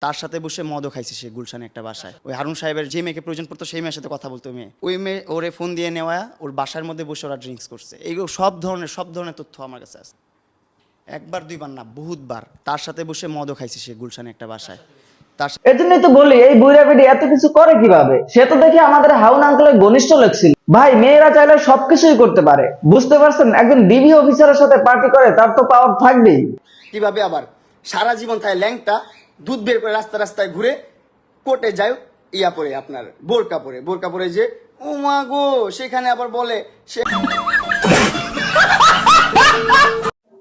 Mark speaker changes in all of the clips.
Speaker 1: তার সাথে বসে মদও খাইছে সে গুলশানে একটা বাসায়। ওই হারুন সাহেবের যে মেয়েকে প্রয়োজন পড়তো সেই মেয়ের সাথে কথা বলতো মেয়ে, ওই মেয়ে ওরে ফোন দিয়ে নেওয়া, ওর বাসার মধ্যে বসে ওরা ড্রিঙ্কস করছে। এইগুলো সব ধরনের তথ্য আমার কাছে আছে। একবার দুইবার না, বহুতবার তার সাথে বসে মদও খাইছে সে গুলশানে একটা বাসায়।
Speaker 2: এর জন্যই তো বলি এই বুইরা বেডি এত কিছু করে কিভাবে। সে তো দেখি আমাদের হাউন আঙ্কেলের ঘনিষ্ঠ লাগছিল। ভাই মেয়েরা চাইলে সবকিছুই করতে পারে, বুঝতে পারছেন? একজন ডিবি অফিসারের সাথে পার্টি করে, তার তো পাওয়ার থাকবেই।
Speaker 1: কিভাবে আবার সারা জীবন থাকে ল্যাংটা, দুধ বের করে রাস্তায় ঘুরে, কোর্টে যায় ইয়া পরে, আপনার বোরকা পরে যে ও মা গো, সেখানে আবার বলে সে।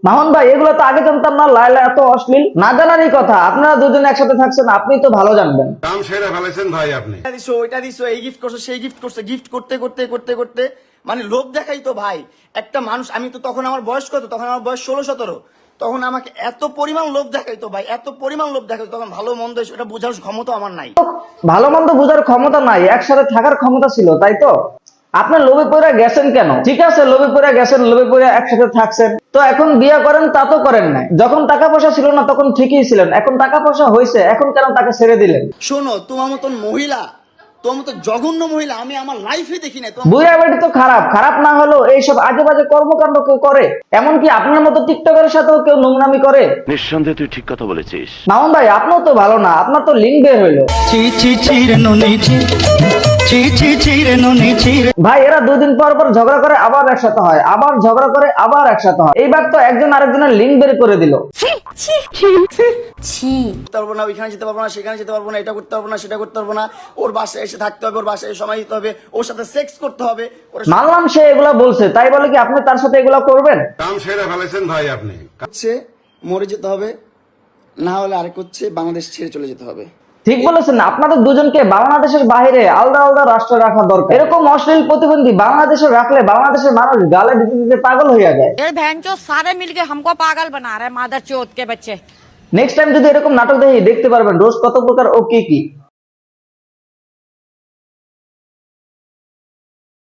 Speaker 2: মামুন ভাই এগুলো তো আগে জানতাম না, লাইলা এত অশ্লীল। না জানারই কথা, আপনারা দুজনে একসাথে থাকছেন, আপনি তো ভালো জানবেন।
Speaker 3: কাম সেরে ফেলেছেন ভাই আপনি।
Speaker 1: ওইটা দিছো, এই গিফট করছো, সেই গিফট করছো, গিফট করতে মানে লোভ দেখাই তো ভাই একটা মানুষ। আমি তো তখন আমার বয়স কত, তখন আমার বয়স 16-17, তখন আমাকে এত পরিমাণ লোভ দেখাইতো ভাই, এত পরিমাণ লোভ দেখাইতো। তখন ভালো মন্দ এটা বোঝার ক্ষমতা আমার নাই।
Speaker 2: ভালো মন্দ বোঝার ক্ষমতা নাই, একসাথে থাকার ক্ষমতা ছিল, তাই তো? আপনার লোভে পড়ে গেছেন কেন? ঠিক আছে, লোভে পড়ে গেছেন, লোভে পড়ে একসাথে থাকছেন, তো এখন বিয়ে করেন তা তো করেন নাই। যখন টাকা পয়সা ছিল না তখন ঠিকই ছিলেন, এখন টাকা পয়সা হয়েছে, এখন কেন তাকে ছেড়ে দিলেন?
Speaker 1: শোনো, তোমার মতন মহিলা, তোমার মতো জঘন্য মহিলা আমি আমার লাইফে দেখি নাই।
Speaker 2: বুইরা বেটি তো খারাপ না হলেও এইসব আজে বাজে কর্মকাণ্ড কেউ করে, এমনকি আপনার মতো টিকটকের সাথেও কেউ নোংরামি করে।
Speaker 4: নিঃসন্দেহে তুই ঠিক কথা বলেছিস।
Speaker 2: মামুন ভাই আপনিও তো ভালো না, আপনার তো লিঙ্ক বের হইলো। ভাই এরা দুদিন পর ঝগড়া করে আবার একসাথে হয়, আবার ঝগড়া করে আবার একসাথে হয়। এইবার তো একজন আরেকজনের লিঙ্ক বের করে দিল।
Speaker 1: পারবো না, ওইখানে যেতে পারবো না, সেখানে যেতে পারবো না, এটা করতে পারবো না, সেটা করতে পারবো না, ওর বাসায় এসে থাকতে হবে, ওর বাসায় সময় দিতে হবে, ওর সাথে সেক্স করতে হবে।
Speaker 2: মানলাম সে এগুলা বলছে, তাই বলে কি আপনি তার সাথে এগুলা করবেন?
Speaker 3: কাম সেরে ফেলেছেন ভাই আপনি।
Speaker 1: হচ্ছে মরে যেতে হবে, না হলে আরেক হচ্ছে বাংলাদেশ ছেড়ে চলে যেতে হবে।
Speaker 2: ঠিক বলেছেন, আপনাদের দুজনকে বাংলাদেশের বাইরে আলাদা আলাদা রাষ্ট্রে রাখা দরকার। এরকম অশ্লীল প্রতিবন্ধী বাংলাদেশে রাখলে বাংলাদেশের মানুষ গালে দিতে দিতে পাগল হয়ে যায়।
Speaker 5: ये बहनचोद सारे मिलके हमको पागल बना रहे मादरचोद के बच्चे।
Speaker 2: নেক্সট টাইম যদি এরকম নাটক দেখতে পারবেন রোজ কত প্রকার ও কি কি।